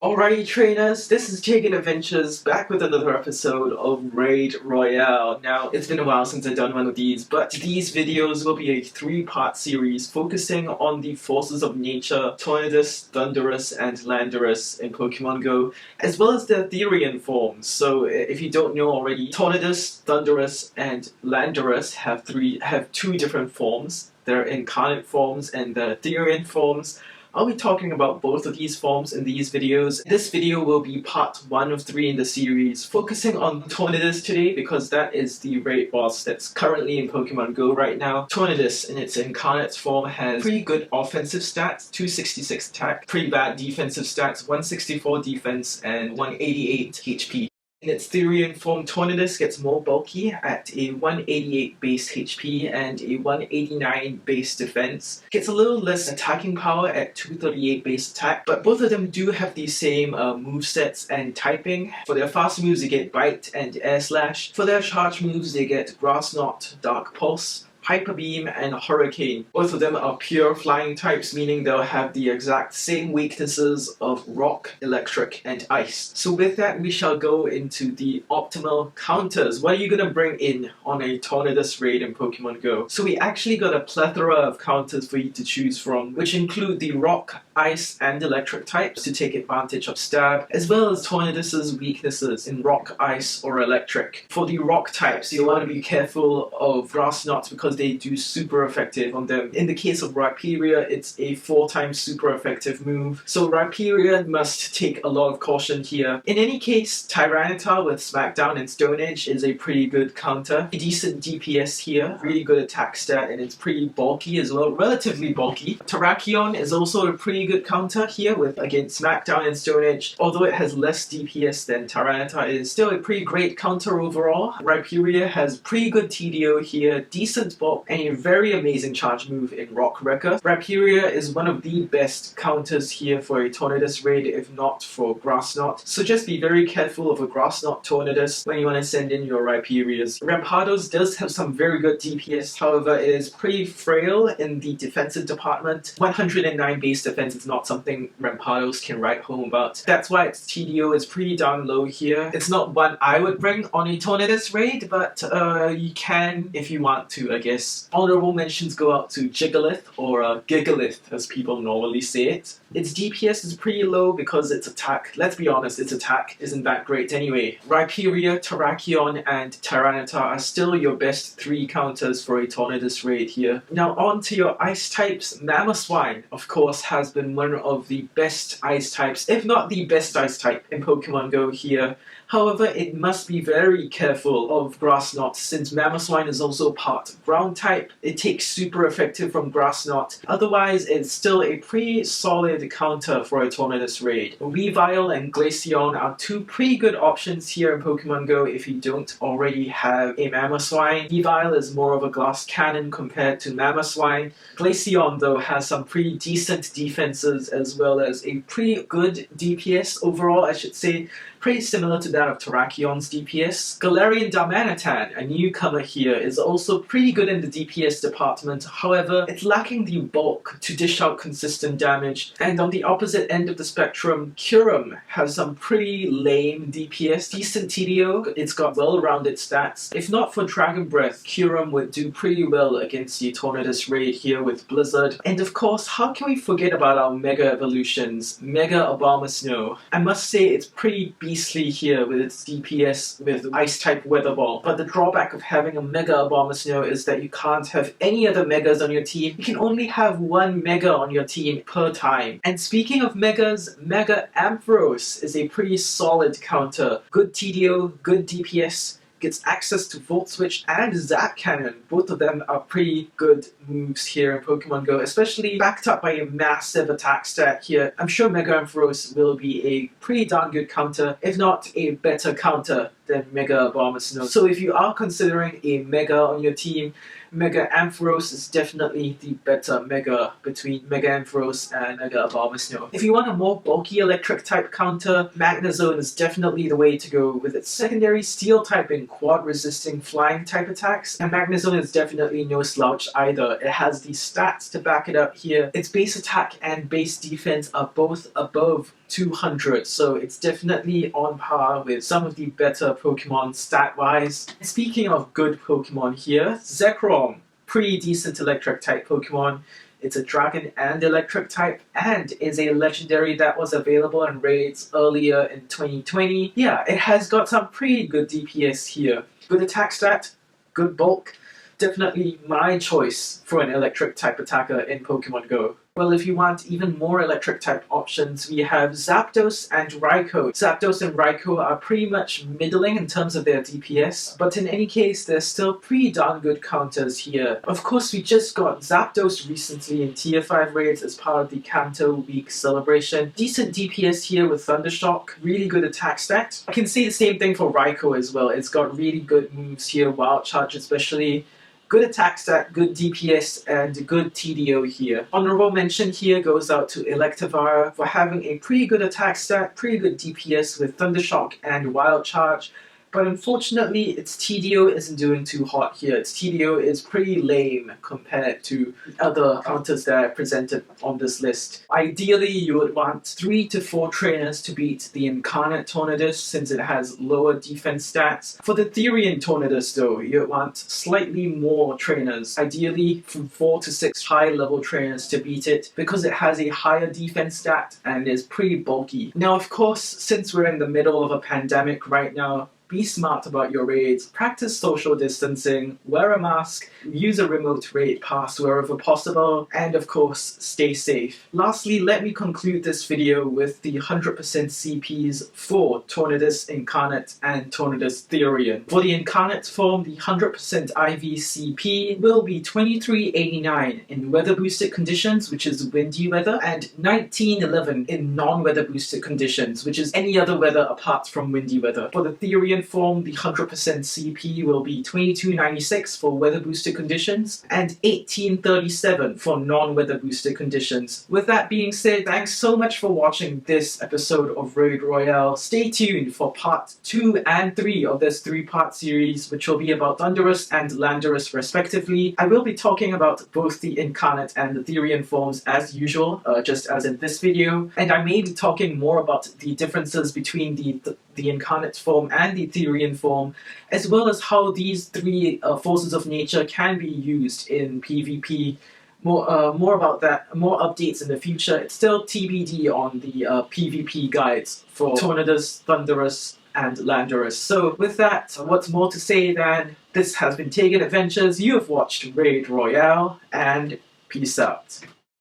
Alrighty trainers, this is TaeganAdventures back with another episode of Raid Royale. Now, it's been a while since I've done one of these, but these videos will be a three-part series focusing on the forces of nature, Tornadus, Thundurus, and Landorus in Pokémon GO, as well as their Therian forms. So, if you don't know already, Tornadus, Thundurus, and Landorus have two different forms. Their Incarnate forms and their Therian forms. I'll be talking about both of these forms in these videos. This video will be part 1 of 3 in the series, focusing on Tornadus today because that is the raid boss that's currently in Pokemon GO right now. Tornadus in its incarnate form has pretty good offensive stats, 266 attack, pretty bad defensive stats, 164 defense and 188 HP. In its Therian form, Tornadus gets more bulky at a 188 base HP and a 189 base defense. Gets a little less attacking power at 238 base attack, but both of them do have the same movesets and typing. For their fast moves they get Bite and Air Slash. For their charge moves they get Grass Knot, Dark Pulse, Hyper Beam, and Hurricane. Both of them are pure flying types, meaning they'll have the exact same weaknesses of Rock, Electric, and Ice. So with that, we shall go into the optimal counters. What are you going to bring in on a Tornadus raid in Pokemon GO? So we actually got a plethora of counters for you to choose from, which include the Rock, Ice, and Electric types to take advantage of Stab, as well as Tornadus's weaknesses in Rock, Ice, or Electric. For the Rock types, you want to be careful of Grass Knots because they do super effective on them. In the case of Rhyperior, it's a 4 times super effective move, so Rhyperior must take a lot of caution here. In any case, Tyranitar with Smackdown and Stone Edge is a pretty good counter. A decent DPS here, really good attack stat, and it's pretty bulky as well, relatively bulky. Terrakion is also a pretty good counter here with, again, Smackdown and Stone Edge. Although it has less DPS than Tyranitar, it is still a pretty great counter overall. Rhyperior has pretty good TDO here, decent bulk, and a very amazing charge move in Rock Wrecker. Rhyperior is one of the best counters here for a Tornadus raid, if not for Grass Knot. So just be very careful of a Grass Knot Tornadus when you want to send in your Rhyperiors. Rampardos does have some very good DPS, however it is pretty frail in the defensive department. 109 base defense is not something Rampardos can write home about. That's why its TDO is pretty darn low here. It's not one I would bring on a Tornadus raid, but you can if you want to, I guess. Honorable mentions go out to Jigalith, or Gigalith as people normally say it. Its DPS is pretty low because its attack, let's be honest, its attack isn't that great anyway. Rhyperior, Terrakion, and Tyranitar are still your best 3 counters for a Tornadus raid here. Now on to your ice types. Mamoswine, of course, has been one of the best ice types, if not the best ice type in Pokemon GO here. However, it must be very careful of Grass Knot since Mamoswine is also part ground type. It takes super effective from Grass Knot. Otherwise, it's still a pretty solid counter for a Tornadus raid. Weavile and Glaceon are 2 pretty good options here in Pokemon GO if you don't already have a Mamoswine. Weavile is more of a glass cannon compared to Mamoswine. Glaceon, though, has some pretty decent defenses as well as a pretty good DPS overall, I should say. Pretty similar to that of Terrakion's DPS. Galarian Darmanitan, a newcomer here, is also pretty good in the DPS department, however, it's lacking the bulk to dish out consistent damage. And on the opposite end of the spectrum, Kyurem has some pretty lame DPS, decent TDO, it's got well-rounded stats. If not for Dragon Breath, Kyurem would do pretty well against the Tornadus raid here with Blizzard. And of course, how can we forget about our Mega Evolutions? Mega Abomasnow. I must say it's pretty beastly here with its DPS with Ice-type Weather Ball, but the drawback of having a Mega Abomasnow is that you can't have any other Megas on your team. You can only have 1 Mega on your team per time. And speaking of Megas, Mega Ampharos is a pretty solid counter. Good TDO, good DPS, gets access to Volt Switch and Zap Cannon. Both of them are pretty good moves here in Pokemon GO, especially backed up by a massive attack stat here. I'm sure Mega Ampharos will be a pretty darn good counter, if not a better counter than Mega Abomasnow. So if you are considering a Mega on your team, Mega Ampharos is definitely the better Mega between Mega Ampharos and Mega Abomasnow. If you want a more bulky electric type counter, Magnezone is definitely the way to go with its secondary steel type and quad resisting flying type attacks. And Magnezone is definitely no slouch either. It has the stats to back it up here. Its base attack and base defense are both above 200, so it's definitely on par with some of the better Pokemon stat-wise. Speaking of good Pokemon here, Zekrom, pretty decent electric type Pokemon. It's a dragon and electric type, and is a legendary that was available in raids earlier in 2020. Yeah, it has got some pretty good DPS here. Good attack stat, good bulk. Definitely my choice for an electric type attacker in Pokemon Go. Well, if you want even more electric type options, we have Zapdos and Raikou. Zapdos and Raikou are pretty much middling in terms of their DPS, but in any case, they're still pretty darn good counters here. Of course, we just got Zapdos recently in Tier 5 raids as part of the Kanto Week celebration. Decent DPS here with Thundershock, really good attack stat. I can say the same thing for Raikou as well. It's got really good moves here, Wild Charge especially. Good attack stat, good DPS, and good TDO here. Honorable mention here goes out to Electivire for having a pretty good attack stat, pretty good DPS with Thundershock and Wild Charge. But unfortunately, its TDO isn't doing too hot here. Its TDO is pretty lame compared to other counters that I presented on this list. Ideally, you would want 3 to 4 trainers to beat the Incarnate Tornadus since it has lower defense stats. For the Therian Tornadus though, you would want slightly more trainers. Ideally, from 4 to 6 high-level trainers to beat it because it has a higher defense stat and is pretty bulky. Now, of course, since we're in the middle of a pandemic right now, be smart about your raids, practice social distancing, wear a mask, use a remote raid pass wherever possible, and of course, stay safe. Lastly, let me conclude this video with the 100% CPs for Tornadus Incarnate and Tornadus-Therian. For the Incarnate form, the 100% IV CP will be 2389 in weather boosted conditions, which is windy weather, and 1911 in non-weather boosted conditions, which is any other weather apart from windy weather. For the Therian form, the 100% CP will be 2296 for weather boosted conditions and 1837 for non-weather boosted conditions. With that being said, thanks so much for watching this episode of Raid Royale. Stay tuned for part 2 and 3 of this 3-part series, which will be about Thundurus and Landorus respectively. I will be talking about both the Incarnate and the Therian forms as usual, just as in this video, and I may be talking more about the differences between the Incarnate form and the Therian form, as well as how these 3 forces of nature can be used in PvP. More about that, more updates in the future. It's still TBD on the PvP guides for Tornadus, Thundurus, and Landorus. So with that, what's more to say than this has been TaeganAdventures, you have watched Raid Royale, and peace out.